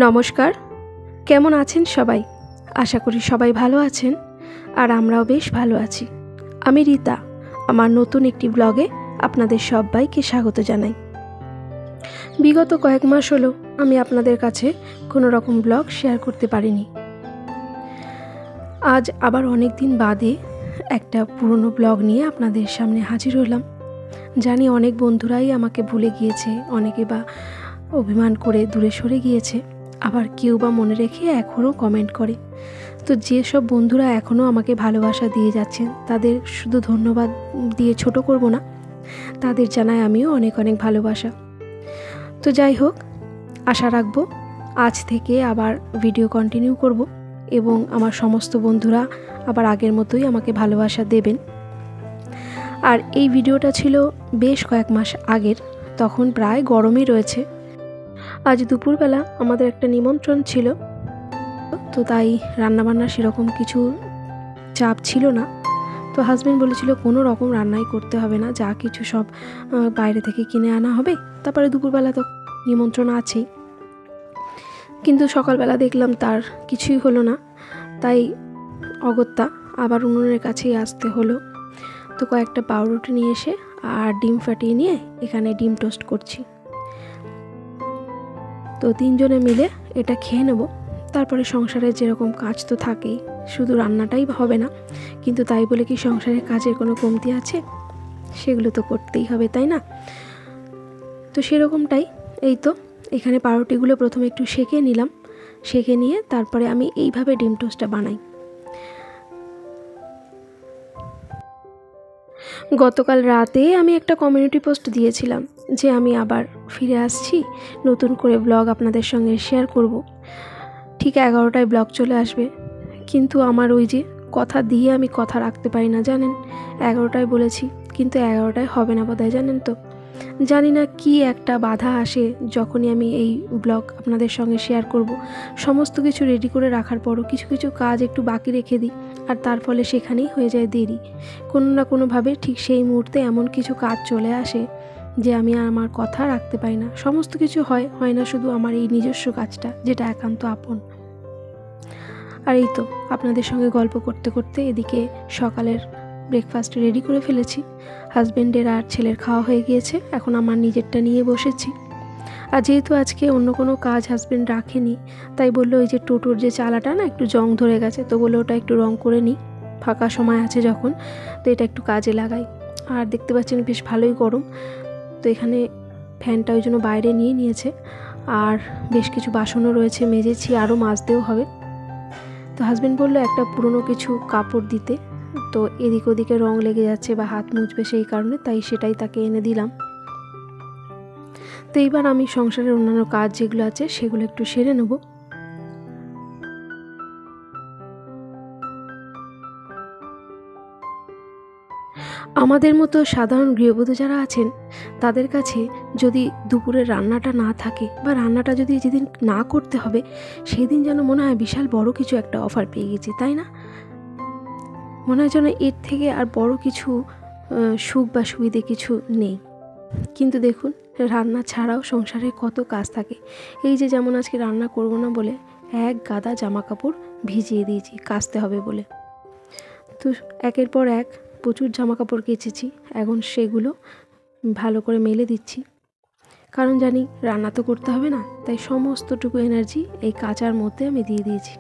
नमस्कार केमन आছেন সবাই आशा करी सबाई भालो आছেন और आमराओ बेश भालो आছি। आमी रीता आमार नतून एकटी ब्लगे आपनादेर सबाइके स्वागत जानाई। विगत कयेक मास हलो आमी आपनादेर काछे कोनो रकम ब्लग शेयर करते पारिनी। आज आबार अनेक दिन बादे एकटा पुरानो ब्लग निये आपनादेर सामने हाजिर हलाम। जानी अनेक बंधुराई आमाके भुले गियेछे, अनेके बा अभिमान करे दूरे सरे गियेछे, आबार केउ बा मने रेखे एखोनो कमेंट करे। तो जे सब बंधुरा एखोनो आमाके भालोबासा दिये जाच्छेन तादेर शुधु धन्यवाद दिये छोटो करब ना, तादेर जानाई आमिओ अनेक अनेक भालोबासा। तो जाई होक, आशा राखबो आज थेके आबार भिडियो कन्टिनिउ करब एबं आमार समस्त बंधुरा आबार आगेर मतोई आमाके भालोबासा देबेन। और এই ভিডিওটা ছিল বেশ কয়েক মাস আগের, তখন প্রায় গরমই রয়েছে। আজ দুপুরবেলা আমাদের একটা নিমন্ত্রণ ছিল, তো তাই রান্নাবান্না সেরকম কিছু চাপ ছিল না। তো হাজব্যান্ড বলেছিল কোনো রকম রান্নাই করতে হবে না, যা কিছু সব বাইরে থেকে কিনে আনা হবে, তারপরে দুপুরবেলা তো নিমন্ত্রণ আছেই। কিন্তু সকালবেলা দেখলাম তার কিছুই হলো না, তাই অগত্যা আবার উনুনের কাছেই আসতে হলো। তো কয়েকটা পাউরুটি নিয়ে এসে আর ডিম ফাটিয়ে নিয়ে এখানে ডিম টোস্ট করছি। তো তিনজনে মিলে এটা খেয়ে নেব। তারপরে সংসারের যেরকম কাজ তো থাকেই, শুধু রান্নাটাই হবে না, কিন্তু তাই বলে কি সংসারের কাজের কোনো কমতি আছে? সেগুলো তো করতেই হবে, তাই না? তো সেরকমটাই। এই তো এখানে পাউরুটিগুলো প্রথমে একটু সেঁকে নিলাম, সেঁকে নিয়ে তারপরে আমি এইভাবে ডিম টোস্টটা বানাই। গতকাল রাতে আমি একটা কমিউনিটি পোস্ট দিয়েছিলাম যে আমি আবার ফিরে আসছি, নতুন করে ব্লগ আপনাদের সঙ্গে শেয়ার করব। ঠিক 11টায় ব্লগ চলে আসবে, কিন্তু আমার ওই যে কথা দিয়ে আমি কথা রাখতে পারি না, জানেন। 11টায় বলেছি, কিন্তু 11টায় হবে না বোধহয়, জানেন তো। জানি না কি একটা বাধা আসে যখনই আমি এই ব্লগ আপনাদের সঙ্গে শেয়ার করব। সমস্ত কিছু রেডি করে রাখার পরও কিছু কিছু কাজ একটু বাকি রেখে দিই, আর তার ফলে সেখানেই হয়ে যায় দেরি। কোনো না কোনোভাবে ঠিক সেই মুহূর্তে এমন কিছু কাজ চলে আসে যে আমি আর আমার কথা রাখতে পারি না। সমস্ত কিছু হয় না শুধু আমার এই নিজস্ব কাজটা, যেটা একান্ত আপন। আর এই তো আপনাদের সঙ্গে গল্প করতে করতে এদিকে সকালের ব্রেকফাস্ট রেডি করে ফেলেছি। হাজব্যান্ডের আর ছেলের খাওয়া হয়ে গিয়েছে, এখন আমার নিজেরটা নিয়ে বসেছি। আর যেহেতু আজকে অন্য কোনো কাজ হাজব্যান্ড রাখেনি, তাই বললো ওই যে টোটোর যে চালাটা না একটু জং ধরে গেছে, তো বললো ওটা একটু রং করে নিই, ফাঁকা সময় আছে যখন, তো এটা একটু কাজে লাগাই। আর দেখতে পাচ্ছেন বেশ ভালোই গরম, তো এখানে ফ্যানটা ওই জন্য বাইরে নিয়ে নিয়েছে। আর বেশ কিছু বাসনও রয়েছে, মেজেছি, আরও মাজতেও হবে। তো হাজব্যান্ড বললো একটা পুরনো কিছু কাপড় দিতে, তো এদিক ওদিকে রং লেগে যাচ্ছে বা হাত মুছবে সেই কারণে, তাই সেটাই তাকে এনে দিলাম। তো এইবার আমি সংসারের অন্যান্য কাজ যেগুলো আছে সেগুলো একটু সেরে নেব। আমাদের মতো সাধারণ গৃহবধূ যারা আছেন তাদের কাছে যদি দুপুরের রান্নাটা না থাকে বা রান্নাটা যদি যেদিন না করতে হবে, সেই দিন যেন মনে হয় বিশাল বড় কিছু একটা অফার পেয়ে গেছি, তাই না? মনে হয় যেন এর থেকে আর বড় কিছু সুখ বা সুবিধে কিছু নেই। কিন্তু দেখুন, রান্না ছাড়াও সংসারে কত কাজ থাকে। এই যে যেমন আজকে রান্না করব না বলে এক গাদা জামা কাপড় ভিজিয়ে দিয়েছি কাচতে হবে বলে। তো একের পর এক প্রচুর জামা কাপড় কেচেছি, এখন সেগুলো ভালো করে মেলে দিচ্ছি, কারণ জানি রান্না তো করতে হবে না, তাই সমস্তটুকু এনার্জি এই কাচার মধ্যে আমি দিয়ে দিয়েছি।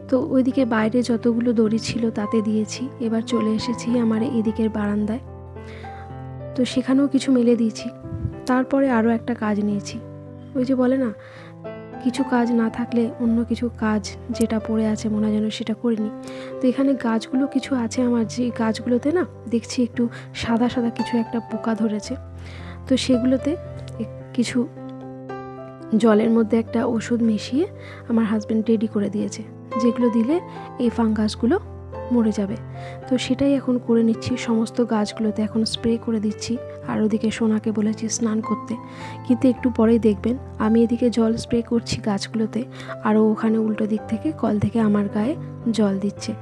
তো ওইদিকে বাইরে যতগুলো দড়ি ছিল তাতে দিয়েছি। এবার চলে এসেছি আমার এদিকের বারান্দায়, তো সেখানেও কিছু মেলে দিয়েছি। তারপরে আরও একটা কাজ নিয়েছি, ওই যে বলে না কিছু কাজ না থাকলে অন্য কিছু কাজ যেটা পড়ে আছে মনে হয় যেন সেটা করিনি। তো এখানে গাছগুলো কিছু আছে আমার, যে গাছগুলোতে না দেখছি একটু সাদা সাদা কিছু একটা পোকা ধরেছে, তো সেগুলোতে কিছু জলের মধ্যে একটা ওষুধ মিশিয়ে আমার হাজব্যান্ড রেডি করে দিয়েছে, যেগুলো দিলে এই ফাঙ্গাসগুলো মরে যাবে। তো সেটাই এখন করে নিচ্ছি, সমস্ত গাছগুলোতে এখন স্প্রে করে দিচ্ছি। আর ওদিকে সোনাকে বলেছি স্নান করতে, কিন্তু একটু পরেই দেখবেন আমি এদিকে জল স্প্রে করছি গাছগুলোতে, আর ওখানে উল্টো দিক থেকে কল থেকে আমার গায়ে জল দিচ্ছে।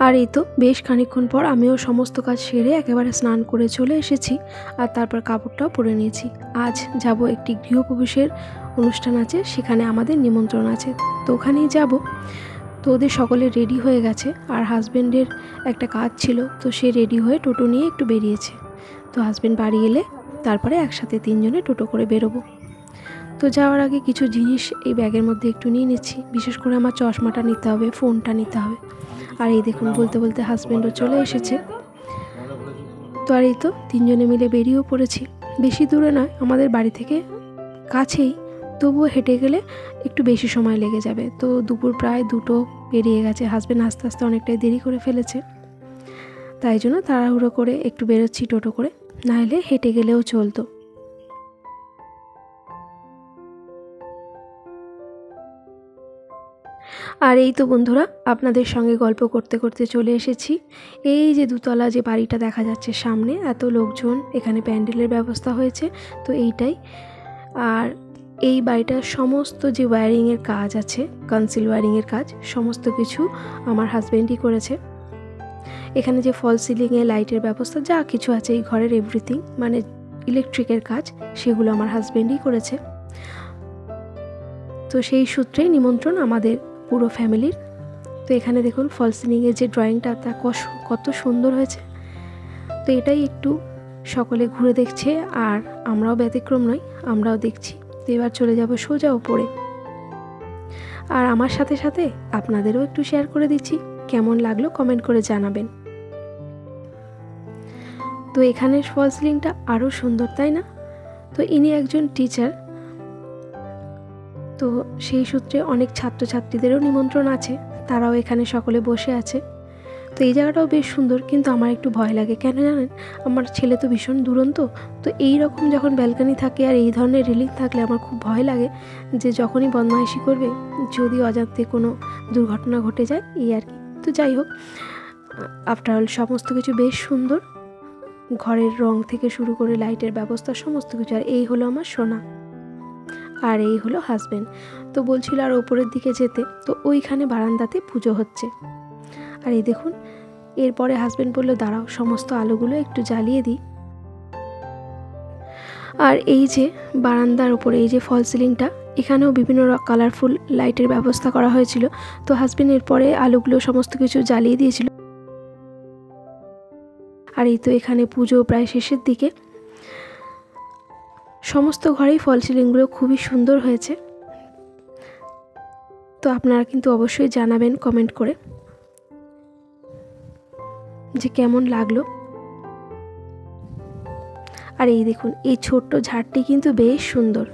আর এই তো বেশ খানিকক্ষণ পর আমিও সমস্ত কাজ সেরে একেবারে স্নান করে চলে এসেছি, আর তারপর কাপড়টাও পরে নিয়েছি। আজ যাব একটি গৃহপ্রবেশের অনুষ্ঠান আছে, সেখানে আমাদের নিমন্ত্রণ আছে, তো ওখানেই যাব। তো ওদের সকলে রেডি হয়ে গেছে, আর হাজব্যান্ডের একটা কাজ ছিল, তো সে রেডি হয়ে টোটো নিয়ে একটু বেরিয়েছে। তো হাজব্যান্ড বাড়ি এলে তারপরে একসাথে 3 জনে টোটো করে বেরোবো। তো যাওয়ার আগে কিছু জিনিস এই ব্যাগের মধ্যে একটু নিয়ে নিচ্ছি, বিশেষ করে আমার চশমাটা নিতে হবে, ফোনটা নিতে হবে। আর এই দেখুন বলতে বলতে হাজব্যান্ডও চলে এসেছে। তো আর এই তো 3 জনে মিলে বেরিয়েও পড়েছি। বেশি দূরে নয়, আমাদের বাড়ি থেকে কাছেই, তবুও হেঁটে গেলে একটু বেশি সময় লেগে যাবে। তো দুপুর প্রায় 2টো পেরিয়ে গেছে, হাজব্যান্ড আস্তে আস্তে অনেকটাই দেরি করে ফেলেছে, তাই জন্য তাড়াহুড়ো করে একটু বেরোচ্ছি টোটো করে, নাহলে হেঁটে গেলেও চলতো। আর এই তো বন্ধুরা, আপনাদের সঙ্গে গল্প করতে করতে চলে এসেছি এই যে 2তলা যে বাড়িটা দেখা যাচ্ছে সামনে, এত লোকজন, এখানে প্যান্ডেলের ব্যবস্থা হয়েছে, তো এইটাই। আর এই বাড়িটার সমস্ত যে ওয়্যারিংয়ের কাজ আছে, কনসিল ওয়্যারিংয়ের কাজ, সমস্ত কিছু আমার হাজব্যান্ডই করেছে। এখানে যে ফল সিলিংয়ে লাইটের ব্যবস্থা যা কিছু আছে, এই ঘরের এভরিথিং মানে ইলেকট্রিকের কাজ, সেগুলো আমার হাজব্যান্ডই করেছে। তো সেই সূত্রেই নিমন্ত্রণ আমাদের পুরো ফ্যামিলির। তো এখানে দেখুন ফল সিলিংয়ের যে ড্রয়িংটা, তা কত সুন্দর হয়েছে। তো এটাই একটু সকলে ঘুরে দেখছে, আর আমরাও ব্যতিক্রম নই, আমরাও দেখছি। তো এবার চলে যাব সোজা উপরে, আর আমার সাথে সাথে আপনাদেরও একটু শেয়ার করে দিচ্ছি, কেমন লাগলো কমেন্ট করে জানাবেন। তো এখানের ফল সিলিংটা আরও সুন্দর, তাই না? তো ইনি একজন টিচার, তো সেই সূত্রে অনেক ছাত্রছাত্রীদেরও নিমন্ত্রণ আছে, তারাও এখানে সকলে বসে আছে। তো এই জায়গাটাও বেশ সুন্দর, কিন্তু আমার একটু ভয় লাগে, কেন জানেন? আমার ছেলে তো ভীষণ দুরন্ত, তো এই রকম যখন ব্যালকনি থাকে আর এই ধরনের রেলিং থাকলে আমার খুব ভয় লাগে যে যখনই বদমাইশি করবে, যদি অজান্তে কোনো দুর্ঘটনা ঘটে যায়, এই আর কি। তো যাই হোক, আফটার অল সমস্ত কিছু বেশ সুন্দর, ঘরের রং থেকে শুরু করে লাইটের ব্যবস্থা সমস্ত কিছু। আর এই হলো আমার সোনা, আর এই হলো হাজব্যান্ড। তো বলছিল আর ওপরের দিকে যেতে, তো ওইখানে বারান্দাতে পুজো হচ্ছে। আর এই দেখুন, এরপরে হাজব্যান্ড বলল দাঁড়াও সমস্ত আলোগুলো একটু জ্বালিয়ে দিই। আর এই যে বারান্দার ওপরে এই যে ফল সিলিংটা, এখানেও বিভিন্ন কালারফুল লাইটের ব্যবস্থা করা হয়েছিল। তো হাজব্যান্ড এরপরে আলোগুলো সমস্ত কিছু জ্বালিয়ে দিয়েছিল। আর এই তো এখানে পুজো প্রায় শেষের দিকে, সমস্ত ঘরেই ফল সিলিংগুলো খুবই সুন্দর হয়েছে। তো আপনারা কিন্তু অবশ্যই জানাবেন কমেন্ট করে যে কেমন লাগলো। আর এই দেখুন, এই ছোট্ট ঝাড়টি কিন্তু বেশ সুন্দর,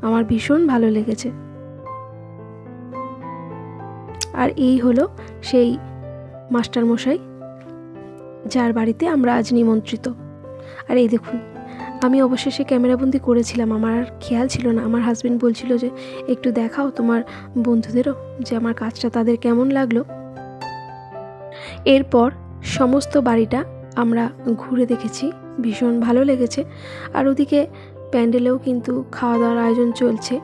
আমার ভীষণ ভালো লেগেছে। আর এই হলো সেই মাস্টারমশাই যার বাড়িতে আমরা আজ নিমন্ত্রিত। আর এই দেখুন, আমি অবশেষে ক্যামেরাবন্দি করেছিলাম, আমার আর খেয়াল ছিল না। আমার হাজব্যান্ড বলছিল যে একটু দেখাও তোমার বন্ধুদেরও যে আমার কাজটা তাদের কেমন লাগলো। এরপর সমস্ত বাড়িটা আমরা ঘুরে দেখেছি, ভীষণ ভালো লেগেছে। আর ওদিকে প্যান্ডেলেও কিন্তু খাওয়া দাওয়ার আয়োজন চলছে।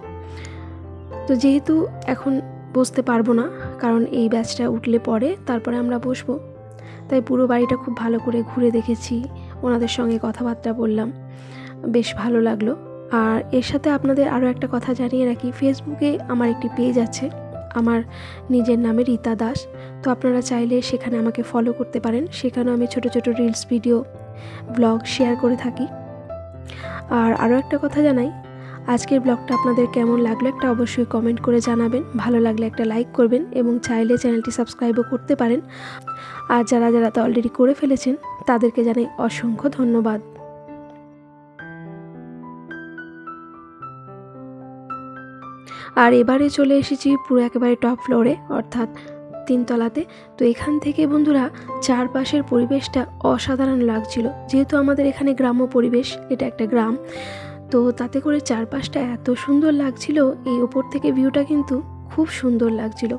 তো যেহেতু এখন বসতে পারবো না, কারণ এই ব্যাচটা উঠলে পরে তারপরে আমরা বসবো, তাই পুরো বাড়িটা খুব ভালো করে ঘুরে দেখেছি, ওনাদের সঙ্গে কথাবার্তা বললাম, বেশ ভালো লাগলো। আর এর সাথে আপনাদের আরও একটা কথা জানিয়ে রাখি, ফেসবুকে আমার একটি পেজ আছে আমার নিজের নামে, রীতা দাস। তো আপনারা চাইলে সেখানে আমাকে ফলো করতে পারেন, সেখানে আমি ছোট ছোট রিলস ভিডিও ব্লগ শেয়ার করে থাকি। আর আরও একটা কথা জানাই, আজকের ব্লগটা আপনাদের কেমন লাগলো একটা অবশ্যই কমেন্ট করে জানাবেন, ভালো লাগলে একটা লাইক করবেন, এবং চাইলে চ্যানেলটি সাবস্ক্রাইবও করতে পারেন। আর যারা যারা তো অলরেডি করে ফেলেছেন তাদেরকে জানাই অসংখ্য ধন্যবাদ। আর এবারে চলে এসেছি পুরো একেবারে টপ ফ্লোরে, অর্থাৎ 3 তলাতে। তো এখান থেকে বন্ধুরা চারপাশের পরিবেশটা অসাধারণ লাগছিল, যেহেতু আমাদের এখানে গ্রাম্য পরিবেশ, এটা একটা গ্রাম, তো তাতে করে চারপাশটা এত সুন্দর লাগছিল, এই ওপর থেকে ভিউটা কিন্তু খুব সুন্দর লাগছিল।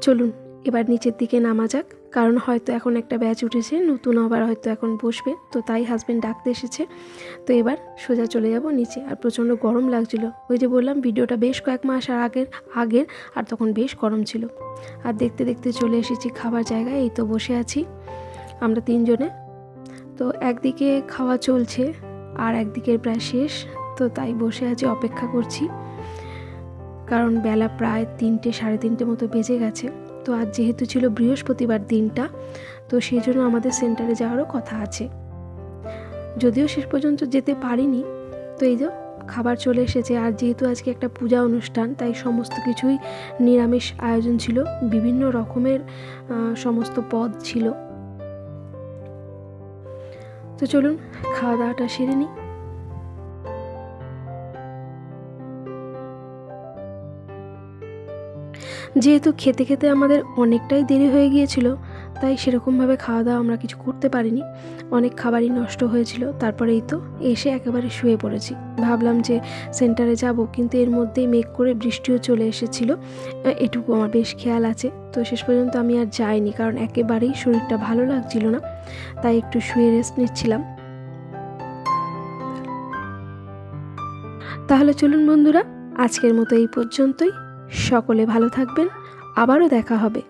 চলুন এবার নিচের দিকে নামা যাক, কারণ হয়তো এখন একটা ব্যাচ উঠেছে, নতুন আবার হয়তো এখন বসবে, তো তাই হাজব্যান্ড ডাকতে এসেছে। তো এবার সোজা চলে যাব নিচে। আর প্রচণ্ড গরম লাগছিল, ওই যে বললাম ভিডিওটা বেশ কয়েক মাস আর আগের আর তখন বেশ গরম ছিল। আর দেখতে দেখতে চলে এসেছি খাবার জায়গায়। এই তো বসে আছি আমরা 3 জনে। তো একদিকে খাওয়া চলছে আর একদিকে প্রায় শেষ, তো তাই বসে আছি অপেক্ষা করছি, কারণ বেলা প্রায় 3টে সাড়ে 3টে মতো বেজে গেছে। তো আজ যেহেতু ছিল বৃহস্পতিবার দিনটা, তো সেই জন্য আমাদের সেন্টারে যাওয়ারও কথা আছে, যদিও শেষ পর্যন্ত যেতে পারিনি। তো এই যে খাবার চলে এসেছে। আর যেহেতু আজকে একটা পূজা অনুষ্ঠান, তাই সমস্ত কিছুই নিরামিষ আয়োজন ছিল, বিভিন্ন রকমের সমস্ত পদ ছিল। তো চলুন খাওয়া দাওয়াটা সেরে নিই। যেহেতু খেতে খেতে আমাদের অনেকটাই দেরি হয়ে গিয়েছিল, তাই সেরকমভাবে খাওয়া দাওয়া আমরা কিছু করতে পারিনি, অনেক খাবারই নষ্ট হয়েছিল। তারপরে এই তো এসে একেবারে শুয়ে পড়েছি। ভাবলাম যে সেন্টারে যাব, কিন্তু এর মধ্যেই মেঘ করে বৃষ্টিও চলে এসেছিল, এটুকু আমার বেশ খেয়াল আছে। তো শেষ পর্যন্ত আমি আর যাইনি, কারণ একেবারেই শরীরটা ভালো লাগছিল না, তাই একটু শুয়ে রেস্ট নিচ্ছিলাম। তাহলে চলুন বন্ধুরা, আজকের মতো এই পর্যন্তই। সকলে ভালো থাকবেন, আবারও দেখা হবে।